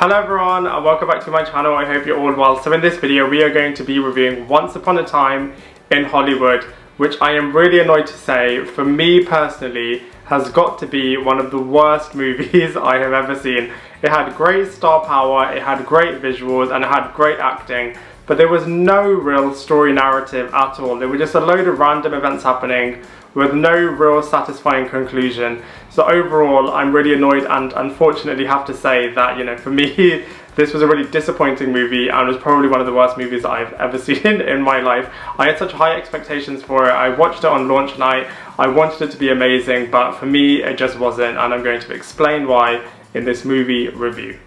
Hello everyone and welcome back to my channel. I hope you're all well. So in this video we are going to be reviewing Once Upon a Time in Hollywood, which I am really annoyed to say, for me personally, has got to be one of the worst movies I have ever seen. It had great star power, it had great visuals, and it had great acting, but there was no real story narrative at all. There were just a load of random events happening with no real satisfying conclusion. So overall, I'm really annoyed and unfortunately have to say that, for me, this was a really disappointing movie and was probably one of the worst movies that I've ever seen in my life. I had such high expectations for it. I watched it on launch night. I wanted it to be amazing, but for me, it just wasn't, and I'm going to explain why in this movie review.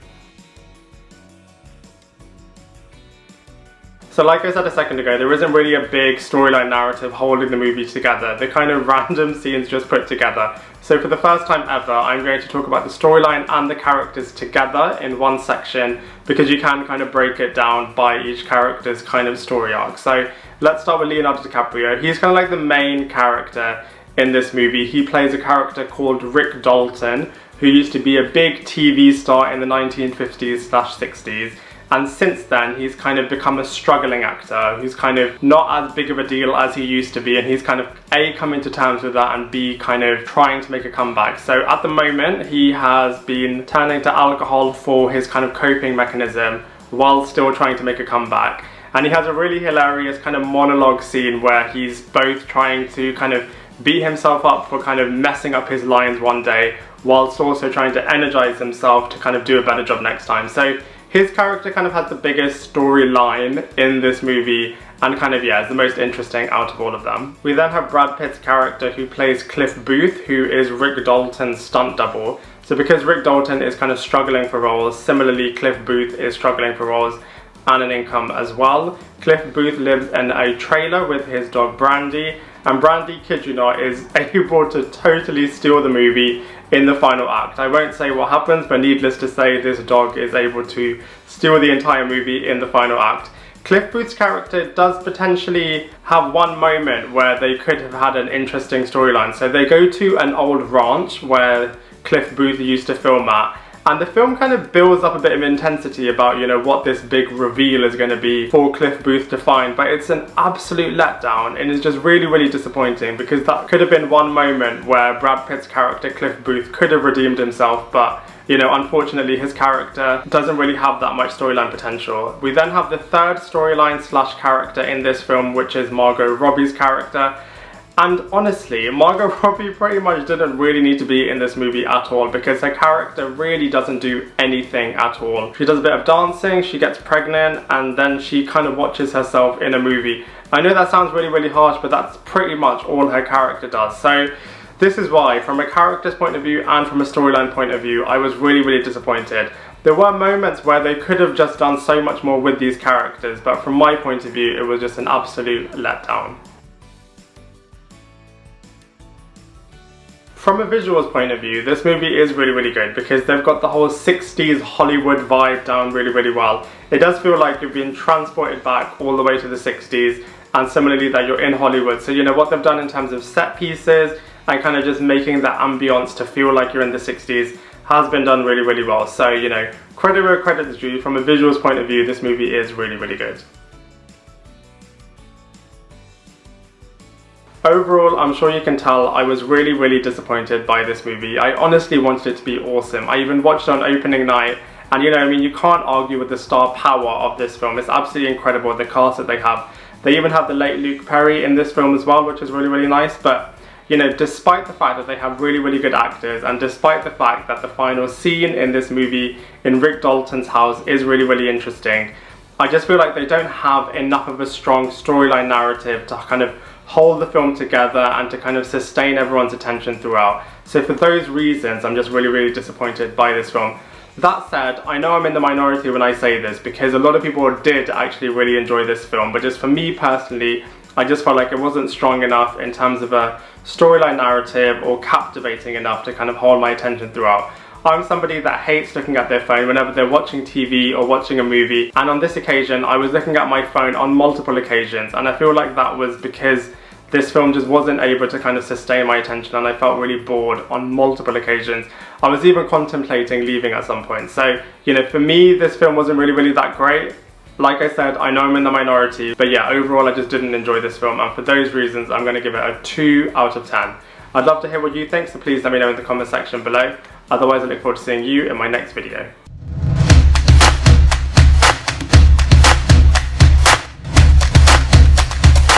So like I said a second ago, there isn't really a big storyline narrative holding the movie together. They're kind of random scenes just put together. So for the first time ever, I'm going to talk about the storyline and the characters together in one section, because you can kind of break it down by each character's kind of story arc. So let's start with Leonardo DiCaprio. He's kind of like the main character in this movie. He plays a character called Rick Dalton, who used to be a big TV star in the 1950s/60s. And since then, he's kind of become a struggling actor who's kind of not as big of a deal as he used to be, and he's kind of A, coming to terms with that, and B, kind of trying to make a comeback. So at the moment, he has been turning to alcohol for his kind of coping mechanism while still trying to make a comeback. And he has a really hilarious kind of monologue scene where he's both trying to kind of beat himself up for kind of messing up his lines one day, whilst also trying to energize himself to kind of do a better job next time. So his character kind of has the biggest storyline in this movie and kind of, is the most interesting out of all of them. We then have Brad Pitt's character who plays Cliff Booth, who is Rick Dalton's stunt double. So because Rick Dalton is kind of struggling for roles, similarly Cliff Booth is struggling for roles and an income as well. Cliff Booth lives in a trailer with his dog Brandy, and Brandy, kid you not, is able to totally steal the movie in the final act. I won't say what happens, but needless to say, this dog is able to steal the entire movie in the final act. Cliff Booth's character does potentially have one moment where they could have had an interesting storyline. So they go to an old ranch where Cliff Booth used to film at, and the film kind of builds up a bit of intensity about, what this big reveal is going to be for Cliff Booth to find, but it's an absolute letdown and it's just really, really disappointing, because that could have been one moment where Brad Pitt's character Cliff Booth could have redeemed himself, but unfortunately his character doesn't really have that much storyline potential. We then have the third storyline / character in this film, which is Margot Robbie's character. And honestly, Margot Robbie pretty much didn't really need to be in this movie at all, because her character really doesn't do anything at all. She does a bit of dancing, she gets pregnant, and then she kind of watches herself in a movie. I know that sounds really, really harsh, but that's pretty much all her character does. So this is why, from a character's point of view and from a storyline point of view, I was really, really disappointed. There were moments where they could have just done so much more with these characters, but from my point of view, it was just an absolute letdown. From a visuals point of view, this movie is really, really good, because they've got the whole 60s Hollywood vibe down really, really well. It does feel like you've been transported back all the way to the 60s, and similarly that you're in Hollywood. So what they've done in terms of set pieces and kind of just making the ambience to feel like you're in the 60s has been done really, really well. So, credit where credit is due. From a visuals point of view, this movie is really, really good. Overall, I'm sure you can tell I was really, really disappointed by this movie. I honestly wanted it to be awesome. I even watched it on opening night, and you can't argue with the star power of this film. It's absolutely incredible, the cast that they have. They even have the late Luke Perry in this film as well, which is really, really nice. But despite the fact that they have really, really good actors, and despite the fact that the final scene in this movie in Rick Dalton's house is really, really interesting, I just feel like they don't have enough of a strong storyline narrative to kind of hold the film together and to kind of sustain everyone's attention throughout. So for those reasons, I'm just really, really disappointed by this film. That said, I know I'm in the minority when I say this, because a lot of people did actually really enjoy this film, but just for me personally, I just felt like it wasn't strong enough in terms of a storyline narrative or captivating enough to kind of hold my attention throughout. I'm somebody that hates looking at their phone whenever they're watching TV or watching a movie, and on this occasion I was looking at my phone on multiple occasions, and I feel like that was because this film just wasn't able to kind of sustain my attention, and I felt really bored on multiple occasions. I was even contemplating leaving at some point. So, you know, for me, this film wasn't really that great. Like I said, I know I'm in the minority, but yeah, overall I just didn't enjoy this film, and for those reasons I'm going to give it a 2 out of 10. I'd love to hear what you think, so please let me know in the comment section below. Otherwise, I look forward to seeing you in my next video.